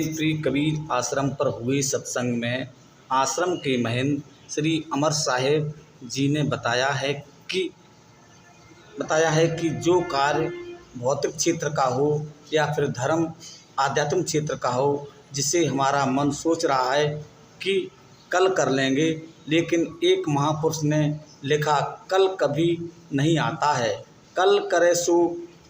प्रिय कबीर आश्रम पर हुए सत्संग में आश्रम के महंत श्री अमर साहेब जी ने बताया है कि जो कार्य भौतिक क्षेत्र का हो या फिर धर्म आध्यात्मिक क्षेत्र का हो, जिसे हमारा मन सोच रहा है कि कल कर लेंगे, लेकिन एक महापुरुष ने लिखा, कल कभी नहीं आता है। कल करे सो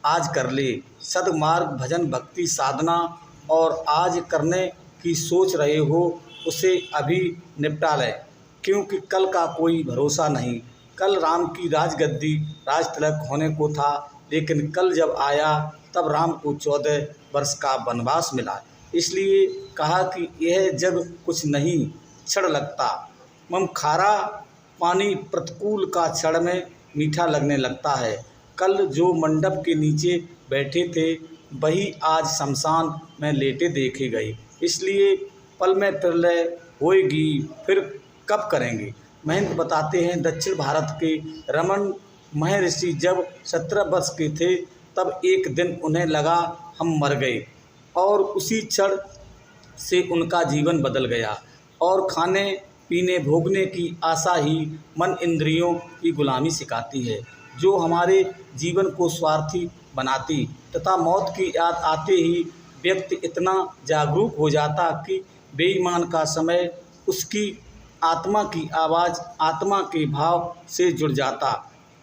आज कर ले। सद्मार्ग भजन भक्ति साधना और आज करने की सोच रहे हो उसे अभी निपटा लें, क्योंकि कल का कोई भरोसा नहीं। कल राम की राजगद्दी राज तिलक होने को था, लेकिन कल जब आया तब राम को 14 वर्ष का वनवास मिला। इसलिए कहा कि यह जग कुछ नहीं क्षण लगता, मम खारा पानी प्रतिकूल का क्षण में मीठा लगने लगता है। कल जो मंडप के नीचे बैठे थे वही आज शमशान में लेटे देखे गए। इसलिए पल में प्रलय होएगी, फिर कब करेंगे। महंत बताते हैं, दक्षिण भारत के रमन महर्षि जब 17 वर्ष के थे तब एक दिन उन्हें लगा हम मर गए, और उसी क्षण से उनका जीवन बदल गया। और खाने पीने भोगने की आशा ही मन इंद्रियों की गुलामी सिखाती है, जो हमारे जीवन को स्वार्थी बनाती, तथा मौत की याद आते ही व्यक्ति इतना जागरूक हो जाता कि बेईमान का समय उसकी आत्मा की आवाज़ आत्मा के भाव से जुड़ जाता।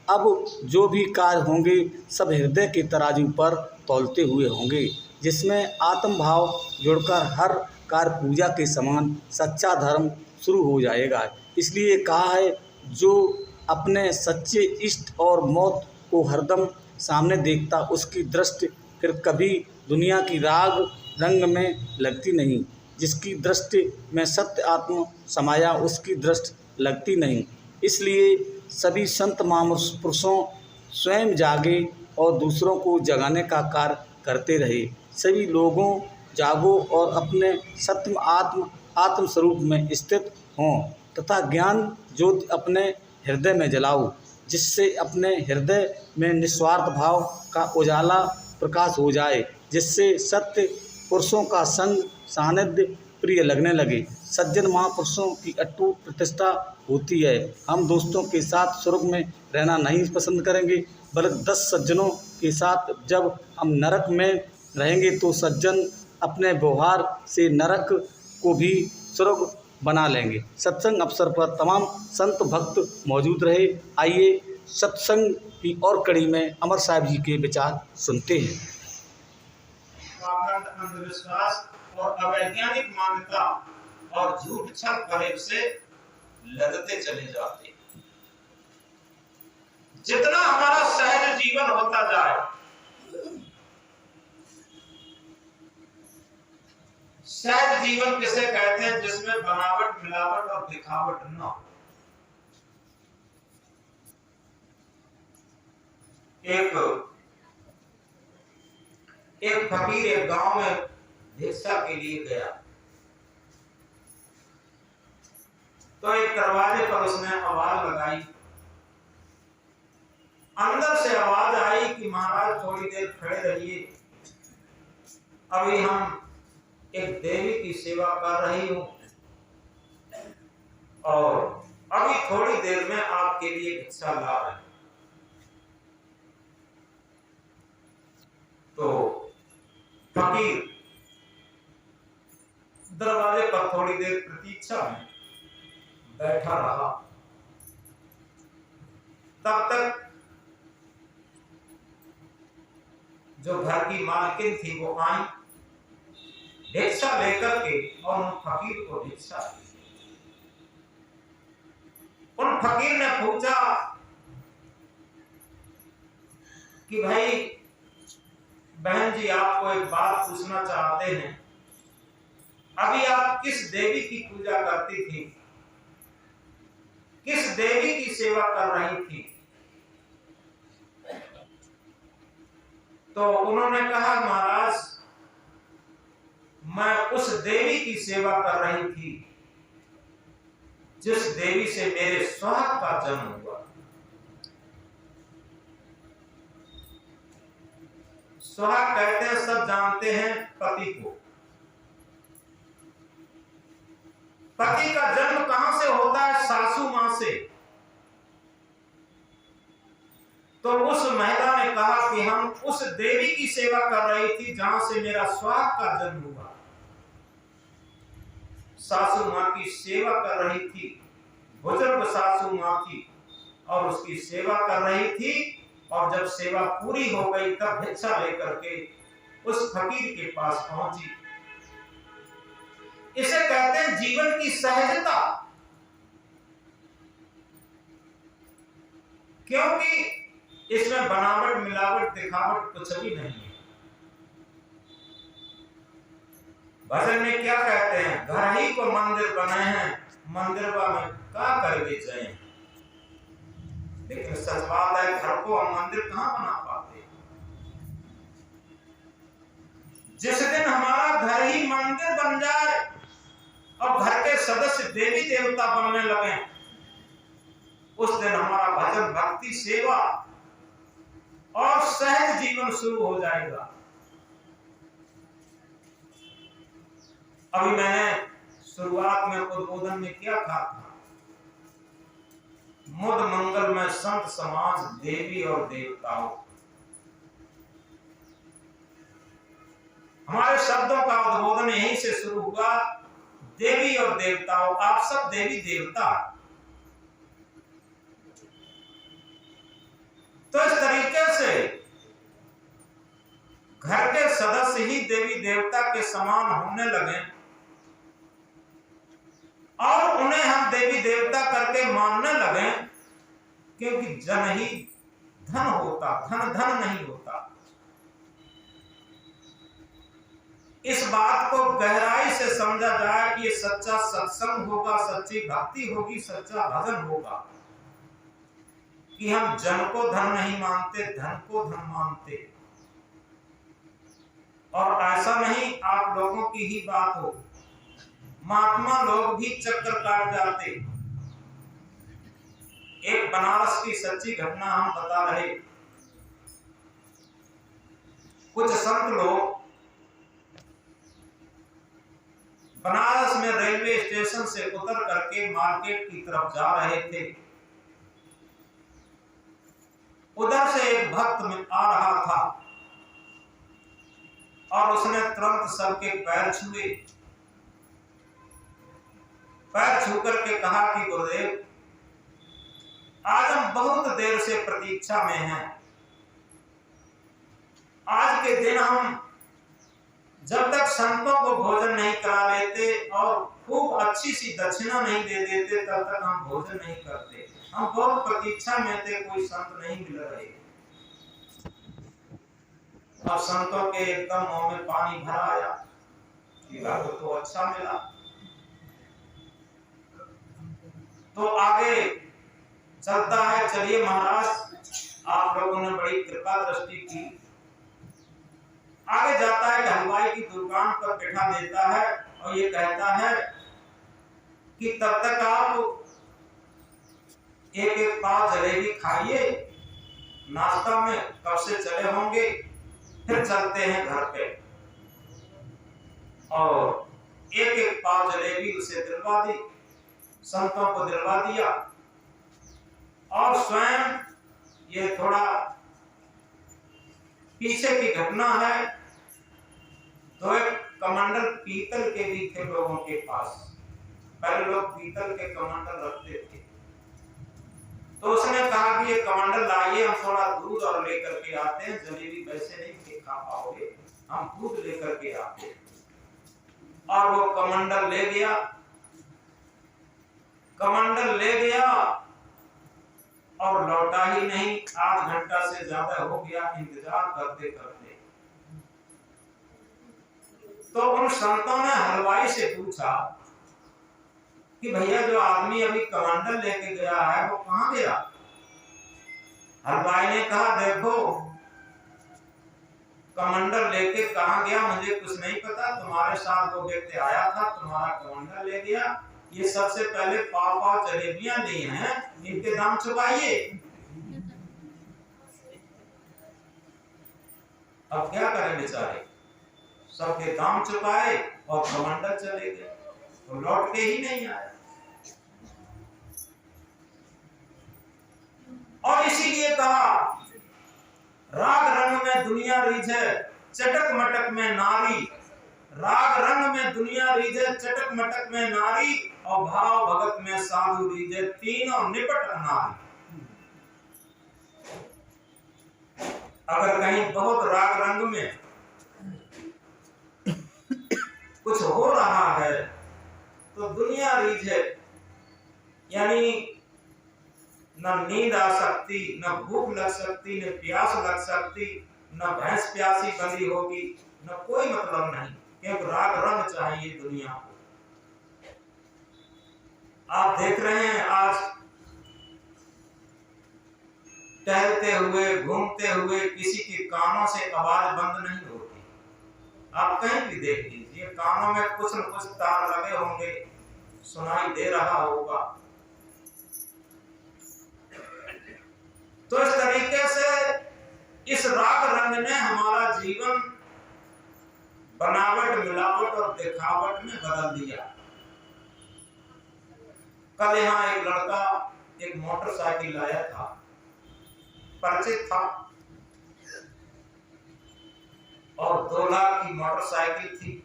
अब जो भी कार्य होंगे सब हृदय के तराजू पर तौलते हुए होंगे, जिसमें आत्म भाव जुड़कर हर कार्य पूजा के समान सच्चा धर्म शुरू हो जाएगा। इसलिए कहा है, जो अपने सच्चे इष्ट और मौत को हरदम सामने देखता, उसकी दृष्टि फिर कभी दुनिया की राग रंग में लगती नहीं। जिसकी दृष्टि में सत्य आत्मा समाया, उसकी दृष्टि लगती नहीं। इसलिए सभी संत महापुरुषों स्वयं जागे और दूसरों को जगाने का कार्य करते रहे। सभी लोगों जागो और अपने सत्य आत्म स्वरूप में स्थित हों, तथा ज्ञान ज्योति अपने हृदय में जलाओ, जिससे अपने हृदय में निस्वार्थ भाव का उजाला प्रकाश हो जाए, जिससे सत्य पुरुषों का संग सानिध्य प्रिय लगने लगे। सज्जन महापुरुषों की अटूट प्रतिष्ठा होती है। हम दोस्तों के साथ स्वर्ग में रहना नहीं पसंद करेंगे, बल्कि 10 सज्जनों के साथ जब हम नरक में रहेंगे तो सज्जन अपने व्यवहार से नरक को भी स्वर्ग बना लेंगे। सत्संग अवसर पर तमाम संत भक्त मौजूद रहे। आइए सत्संग की और कड़ी में अमर साहब जी के विचार सुनते हैं। अंधविश्वास और अवैज्ञानिक मान्यता और झूठ छल फरेब से लदते चले जाते। जितना हमारा सहज जीवन होता जाए, सहज जीवन किसे कहते हैं? जिसमें बनावट मिलावट और दिखावट न हो। एक फकीर एक गांव में भिक्षा के लिए गया, तो एक दरवाजे पर उसने आवाज लगाई। अंदर से आवाज आई कि महाराज थोड़ी देर खड़े रहिए, अभी हम एक देवी की सेवा कर रही हूं और अभी थोड़ी देर में आपके लिए भिक्षा ला रहे हैं। तो फकीर दरवाजे पर थोड़ी देर प्रतीक्षा में बैठा रहा। तब तक जो घर की मालकिन थी वो आई भिक्षा लेकर के और उन फकीर को भिक्षा दी। उन फकीर ने पूछा कि भाई बहन जी, आपको एक बात पूछना चाहते हैं, अभी आप किस देवी की पूजा करती थी, किस देवी की सेवा कर रही थी? तो उन्होंने कहा, महाराज मैं उस देवी की सेवा कर रही थी जिस देवी से मेरे सुहाग का जन्म हुआ। सुहाग कहते हैं, सब जानते हैं, पति को। पति का जन्म कहां से होता है? सासू मां से। तो उस महिला ने कहा कि हम उस देवी की सेवा कर रही थी जहां से मेरा स्वाद का जन्म हुआ। सासू मां की सेवा कर रही थी, बुजुर्ग सासू मां थी और उसकी सेवा कर रही थी। और जब सेवा पूरी हो गई तब भिक्षा लेकर के उस फकीर के पास पहुंची। इसे कहते हैं जीवन की सहजता, क्योंकि इसमें बनावट मिलावट दिखावट कुछ भी नहीं है। भजन में क्या कहते हैं? घर ही को मंदिर बनाए हैं, मंदिरवा में क्या करके जाए। लेकिन सच बात है, घर को हम मंदिर कहां बना पाते। जिस दिन हमारा घर ही मंदिर बन जाए और घर के सदस्य देवी देवता बनने लगे, उस दिन हमारा भजन भक्ति सेवा और सहज जीवन शुरू हो जाएगा। अभी मैंने शुरुआत में उद्बोधन में क्या कहा था? मुद मंगल में संत समाज देवी और देवताओं। हमारे शब्दों का उद्बोधन यहीं से शुरू हुआ, देवी और देवताओं। आप सब देवी देवता। तो इस तरीके से घर के सदस्य ही देवी देवता के समान होने लगे और उन्हें हम देवी देवता करके मानने लगे, क्योंकि जन ही धन होता, धन धन नहीं होता। इस बात को गहराई से समझा जाए कि ये सच्चा सत्संग होगा, सच्ची भक्ति होगी, सच्चा भजन होगा, कि हम जन को धन नहीं मानते, धन को धन मानते। और ऐसा नहीं आप लोगों की ही बात हो, महात्मा लोग भी चक्कर काट जाते। एक बनारस की सच्ची घटना हम बता रहे। कुछ संत लोग बनारस में रेलवे स्टेशन से उतर करके मार्केट की तरफ जा रहे थे। उधर से एक भक्त में आ रहा था और उसने तुरंत सबके पैर छुए। पैर छू करके कहा कि गुरुदेव, आज हम बहुत देर से प्रतीक्षा में हैं। आज के दिन हम जब तक संतों को भोजन नहीं करा लेते और खूब अच्छी सी दक्षिणा नहीं दे देते तब तक हम भोजन नहीं करते। हम बहुत प्रतीक्षा में थे, कोई संत नहीं मिल रहे। अब संतों के एकदम मुंह में पानी भरा आया कि तो अच्छा मिला। तो आगे चलता है, चलिए महाराज आप लोगों ने बड़ी कृपा दृष्टि की। आगे जाता है कि हलवाई की दुकान पर बैठा देता है और ये कहता है कि तब तक आप एक एक पाव जलेबी खाइए, नाश्ता में कब से चले होंगे, फिर चलते हैं घर पे। और एक एक पाव जलेबी उसे दिलवा दी, संतों को दिलवा दिया। और स्वयं ये थोड़ा पीछे की घटना है, तो एक कमंडल पीतल के भी थे लोगों के पास। पहले लोग पीतल के कमंडल रखते थे। तो उसने कहा कि ये कमंडल लाइए, हम थोड़ा दूध और लेकर के आते हैं, जलेबी वैसे नहीं खा पाओगे, हम दूध लेकर के आते हैं। और वो कमंडल ले गया। कमंडल ले गया और लौटा ही नहीं। आध घंटा से ज्यादा हो गया इंतजार करते करते। तो उन संतों ने हलवाई से पूछा कि भैया जो आदमी अभी कमंडल लेके गया है वो कहां गया? हलवाई ने कहा देखो कमंडल लेके कहां गया मुझे कुछ नहीं पता, तुम्हारे साथ वो व्यक्ति आया था, तुम्हारा कमंडल ले गया। ये सबसे पहले पाव पाव जलेबियां ली हैं, इनके दाम चुकाइए। अब क्या करें बेचारे, सबके दाम चुकाए और कमंडल चले गए। तो लौट के ही नहीं आया। और इसीलिए कहा राग रंग में दुनिया रीझे चटक मटक में नारी, राग रंग में दुनिया रीझे चटक मटक में नारी, और भाव भगत में साधु रीझे तीनों निपट नारी। अगर कहीं बहुत राग रंग में कुछ हो रहा है तो दुनिया रीझे, यानी न नींद आ सकती, न भूख लग सकती, न प्यास लग सकती, न भैंस प्यासी बंधी होगी, न कोई मतलब नहीं, क्योंकि राग रंग चाहिए दुनिया को। आप देख रहे हैं आज टहलते हुए घूमते हुए किसी के कानों से आवाज बंद नहीं होती। आप कहीं भी देख लीजिए, कानों में कुछ न कुछ तार लगे होंगे, सुनाई दे रहा होगा। तो इस तरीके से इस राग रंग ने हमारा जीवन बनावट मिलावट और दिखावट में बदल दिया। कल यहाँ एक लड़का एक मोटरसाइकिल लाया था, परिचित था, और 2 लाख की मोटरसाइकिल थी,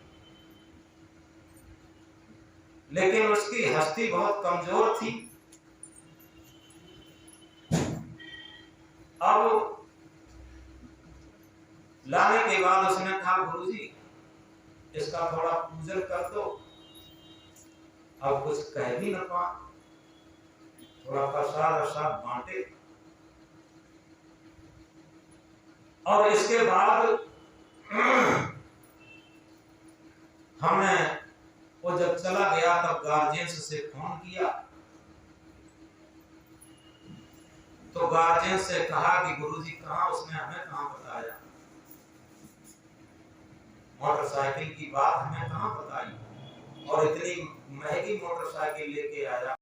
लेकिन उसकी हस्ती बहुत कमजोर थी। अब लाने के बाद उसने कहा गुरुजी इसका थोड़ा पूजन कर दो। अब कुछ कह भी न पा, थोड़ा प्रसाद बांटे, और इसके बाद हमने वो जब चला गया तब गार्जियंस से फोन किया, तो गार्जियन से कहा कि गुरुजी कहाँ, उसने हमें कहाँ बताया, मोटरसाइकिल की बात हमें कहाँ बताई, और इतनी महंगी मोटरसाइकिल लेके आया।